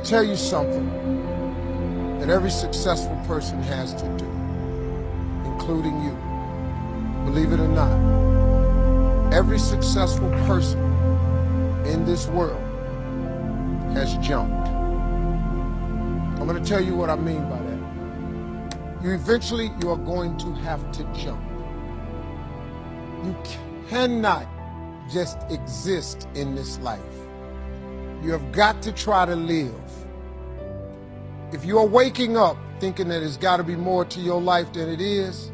tell you something that every successful person has to do, including you. Believe it or not, every successful person in this world has jumped. I'm going to tell you what I mean by that. You are going to have to jump. You cannot just exist in this life. You have got to try to live. If you are waking up thinking that it's got to be more to your life than it is,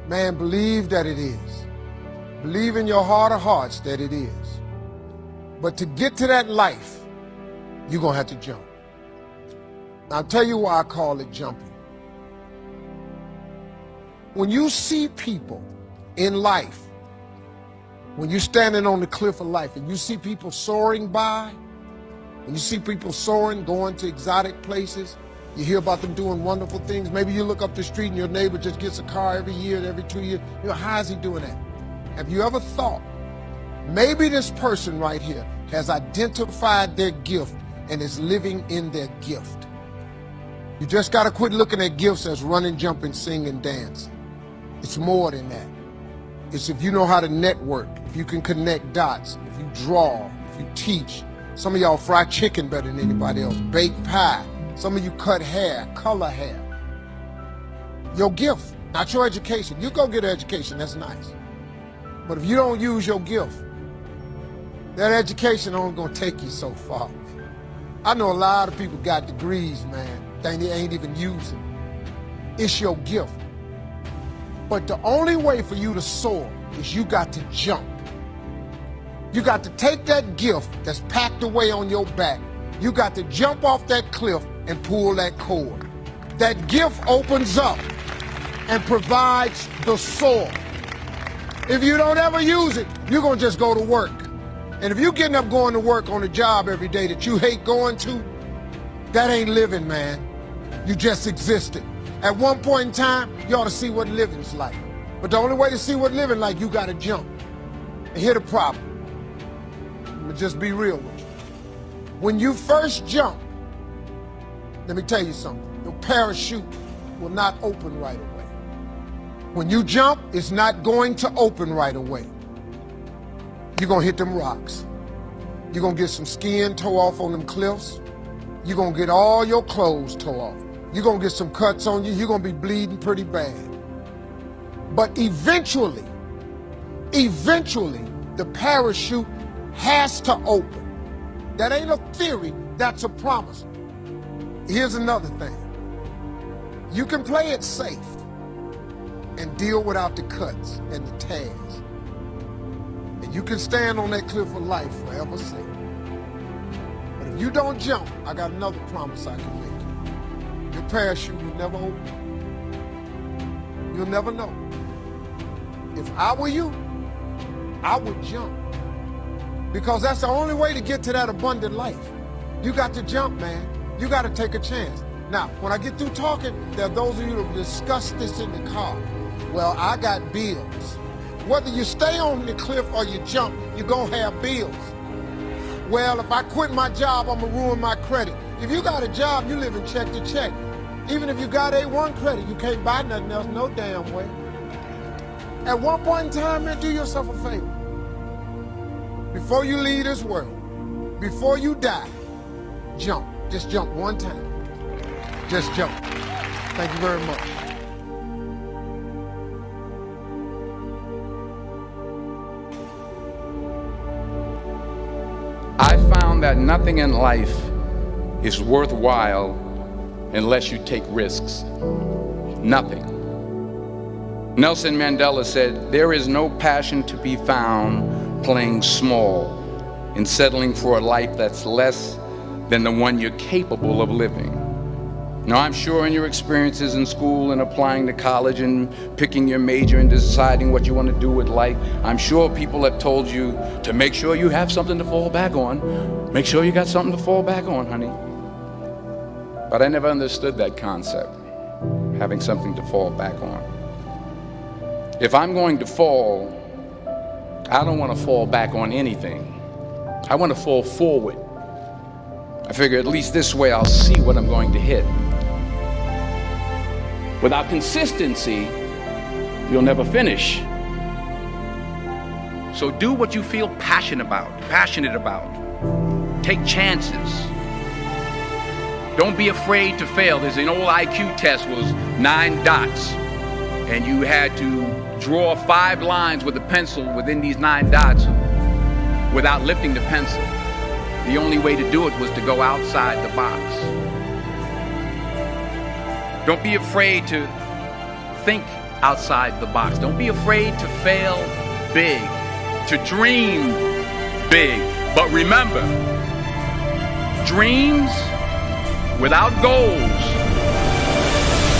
man, believe that it is. Believe in your heart of hearts that it is. But to get to that life, you're going to have to jump. I'll tell you why I call it jumping. When you see people in life, when you're standing on the cliff of life and you see people soaring by, when you see people soaring, going to exotic places, you hear about them doing wonderful things. Maybe you look up the street and your neighbor just gets a car every year, every 2 years. You know, how is he doing that? Have you ever thought, maybe this person right here has identified their gift and is living in their gift? You just got to quit looking at gifts as running, jumping, singing, dancing. It's more than that. It's if you know how to network, if you can connect dots, if you draw, if you teach. Some of y'all fry chicken better than anybody else, bake pie. Some of you cut hair, color hair. Your gift, not your education. You go get an education, that's nice. But if you don't use your gift, that education only gonna take you so far. I know a lot of people got degrees, man, they ain't even using. It's your gift. But the only way for you to soar is you got to jump. You got to take that gift that's packed away on your back. You got to jump off that cliff and pull that cord. That gift opens up and provides the soar. If you don't ever use it, you're gonna just go to work. And if you're getting up going to work on a job every day that you hate going to, that ain't living, man. You just existed. At one point in time, you ought to see what living's like. But the only way to see what living like, you gotta jump. And here's the problem. I'm gonna just be real with you. When you first jump, let me tell you something. Your parachute will not open right away. When you jump, it's not going to open right away. You're gonna hit them rocks. You're gonna get some skin tore off on them cliffs. You're gonna get all your clothes tore off. You're gonna get some cuts on you. You're gonna be bleeding pretty bad. But eventually, the parachute has to open. That ain't a theory, that's a promise. Here's another thing. You can play it safe and deal without the cuts and the tears. And you can stand on that cliff of life forever safe. But if you don't jump, I got another promise I can make you. Your parachute will never open. You'll never know. If I were you, I would jump. Because that's the only way to get to that abundant life. You got to jump, man. You got to take a chance. Now, when I get through talking, there are those of you that discuss this in the car. Well, I got bills. Whether you stay on the cliff or you jump, you're going to have bills. Well, if I quit my job, I'm going to ruin my credit. If you got a job, you live in check to check. Even if you got A1 credit, you can't buy nothing else no damn way. At one point in time, man, do yourself a favor. Before you leave this world, before you die, jump. Just jump one time. Just jump. Thank you very much. I found that nothing in life is worthwhile unless you take risks. Nothing. Nelson Mandela said, "There is no passion to be found playing small and settling for a life that's less than the one you're capable of living." Now, I'm sure in your experiences in school and applying to college and picking your major and deciding what you want to do with life, I'm sure people have told you to make sure you have something to fall back on. Make sure you got something to fall back on, honey. But I never understood that concept, having something to fall back on. If I'm going to fall, I don't want to fall back on anything. I want to fall forward. I figure at least this way I'll see what I'm going to hit. Without consistency, you'll never finish. So do what you feel passionate about. Take chances. Don't be afraid to fail. There's an old IQ test, was 9 dots. And you had to draw 5 lines with a pencil within these 9 dots without lifting the pencil. The only way to do it was to go outside the box. Don't be afraid to think outside the box. Don't be afraid to fail big, to dream big. But remember, dreams without goals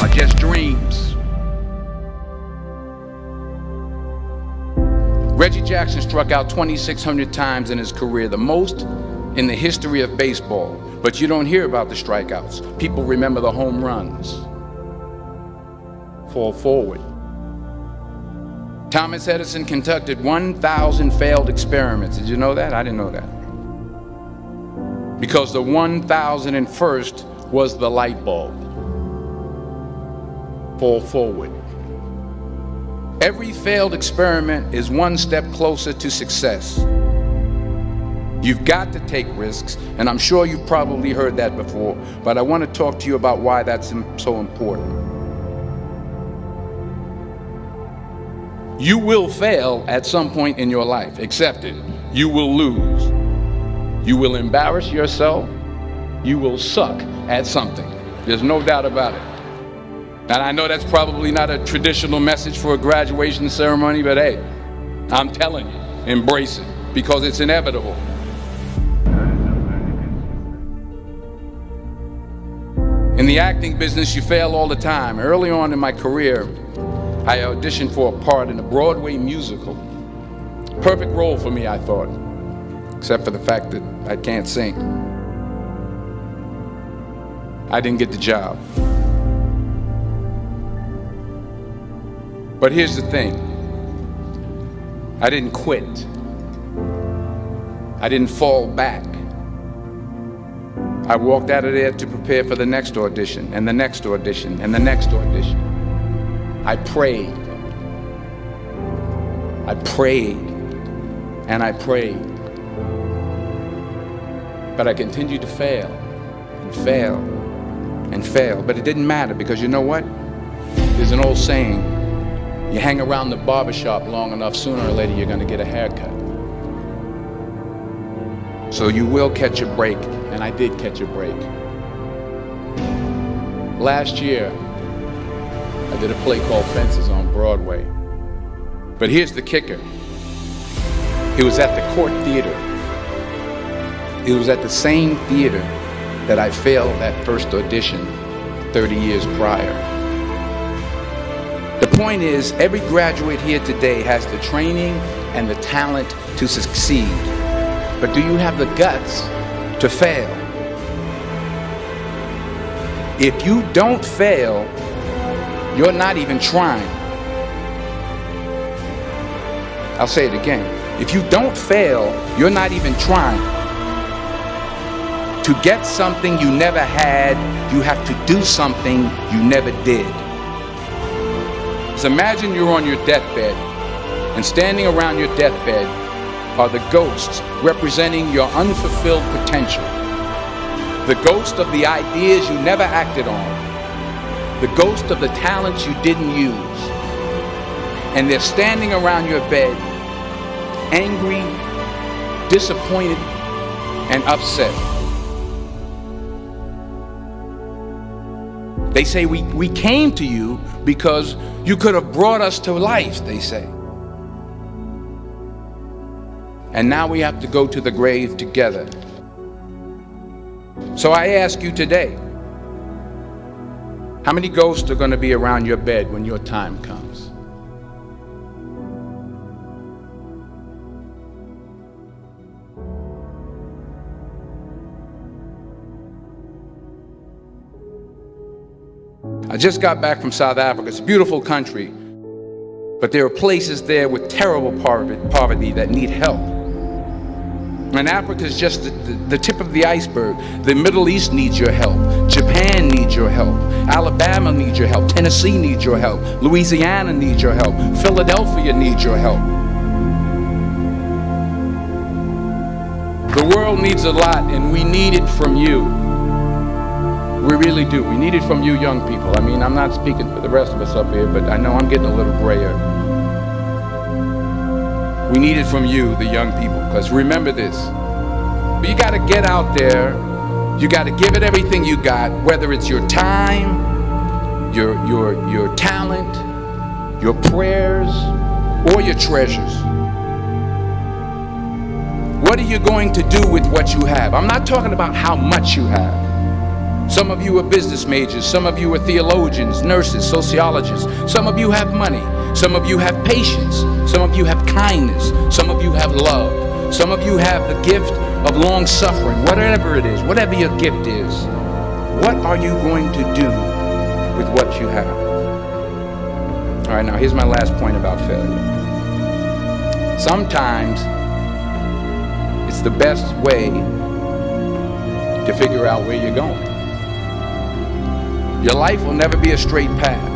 are just dreams. Reggie Jackson struck out 2,600 times in his career, the most in the history of baseball. But you don't hear about the strikeouts. People remember the home runs. Fall forward. Thomas Edison conducted 1,000 failed experiments. Did you know that? I didn't know that. Because the 1,001st was the light bulb. Fall forward. Every failed experiment is one step closer to success. You've got to take risks, and I'm sure you've probably heard that before, but I want to talk to you about why that's so important. You will fail at some point in your life. Accept it. You will lose. You will embarrass yourself. You will suck at something. There's no doubt about it. And I know that's probably not a traditional message for a graduation ceremony, but hey, I'm telling you, embrace it, because it's inevitable. In the acting business, you fail all the time. Early on in my career, I auditioned for a part in a Broadway musical. Perfect role for me, I thought, except for the fact that I can't sing. I didn't get the job. But here's the thing. I didn't quit. I didn't fall back. I walked out of there to prepare for the next audition, and the next audition, and the next audition. I prayed. I prayed. And I prayed. But I continued to fail, and fail, and fail. But it didn't matter, because you know what? There's an old saying, you hang around the barbershop long enough, sooner or later you're going to get a haircut. So you will catch a break, and I did catch a break. Last year, I did a play called Fences on Broadway. But here's the kicker. It was at the Court Theater. It was at the same theater that I failed that first audition 30 years prior. The point is, every graduate here today has the training and the talent to succeed. But do you have the guts to fail? If you don't fail, you're not even trying. I'll say it again. If you don't fail, you're not even trying. To get something you never had, you have to do something you never did. So imagine you're on your deathbed, and standing around your deathbed are the ghosts representing your unfulfilled potential. The ghost of the ideas you never acted on. The ghost of the talents you didn't use. And they're standing around your bed, angry, disappointed, and upset. They say, we came to you because you could have brought us to life, they say. And now we have to go to the grave together. So I ask you today, how many ghosts are going to be around your bed when your time comes? I just got back from South Africa. It's a beautiful country, but there are places there with terrible poverty that need help. And Africa is just the tip of the iceberg. The Middle East needs your help. Japan needs your help. Alabama needs your help. Tennessee needs your help. Louisiana needs your help. Philadelphia needs your help. The world needs a lot, and we need it from you. We really do. We need it from you young people. I mean, I'm not speaking for the rest of us up here, but I know I'm getting a little grayer. We need it from you, the young people, because remember this. You got to get out there. You got to give it everything you got, whether it's your time, your talent, your prayers, or your treasures. What are you going to do with what you have? I'm not talking about how much you have. Some of you are business majors. Some of you are theologians, nurses, sociologists. Some of you have money. Some of you have patience. Some of you have kindness. Some of you have love. Some of you have the gift of long suffering. Whatever it is, whatever your gift is, what are you going to do with what you have? All right, now here's my last point about failure. Sometimes it's the best way to figure out where you're going. Your life will never be a straight path.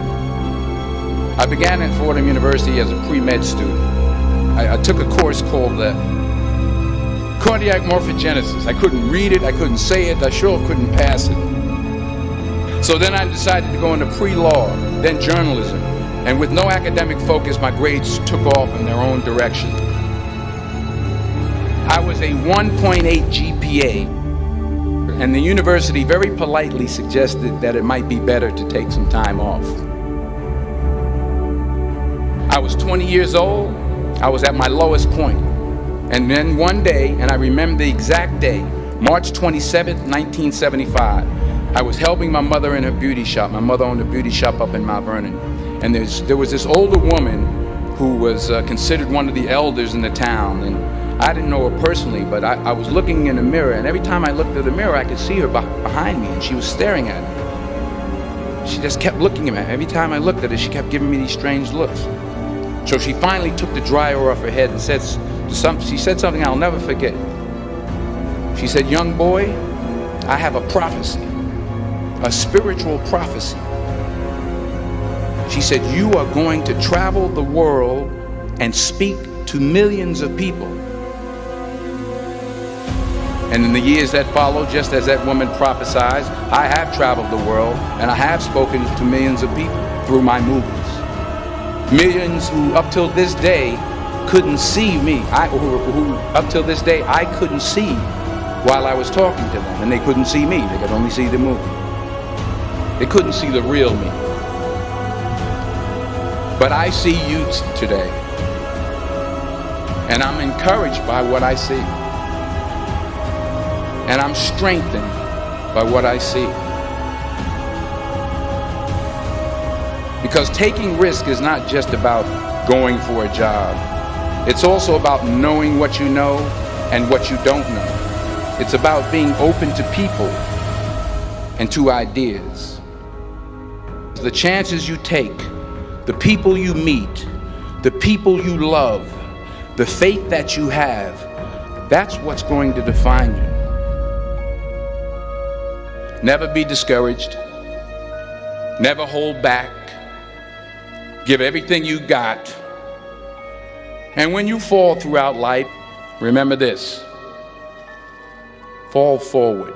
I began at Fordham University as a pre-med student. I took a course called cardiac morphogenesis. I couldn't read it, I couldn't say it, I sure couldn't pass it. So then I decided to go into pre-law, then journalism. And with no academic focus, my grades took off in their own direction. I was a 1.8 GPA. And the university very politely suggested that it might be better to take some time off. I was 20 years old. I was at my lowest point. And then one day, and I remember the exact day, March 27th, 1975, I was helping my mother in her beauty shop. My mother owned a beauty shop up in Mount Vernon. And there was this older woman who was considered one of the elders in the town. And I didn't know her personally, but I was looking in the mirror, and every time I looked at the mirror, I could see her behind me, and she was staring at me. She just kept looking at me. Every time I looked at her, she kept giving me these strange looks. So she finally took the dryer off her head and she said something I'll never forget. She said, "Young boy, I have a prophecy, a spiritual prophecy." She said, "You are going to travel the world and speak to millions of people." And in the years that followed, just as that woman prophesied, I have traveled the world and I have spoken to millions of people through my movies. Millions who up till this day couldn't see me. Who up till this day I couldn't see while I was talking to them. And they couldn't see me. They could only see the movie. They couldn't see the real me. But I see you today. And I'm encouraged by what I see. And I'm strengthened by what I see. Because taking risk is not just about going for a job. It's also about knowing what you know and what you don't know. It's about being open to people and to ideas. The chances you take, the people you meet, the people you love, the faith that you have, that's what's going to define you. Never be discouraged. Never hold back. Give everything you got. And when you fall throughout life, remember this: fall forward.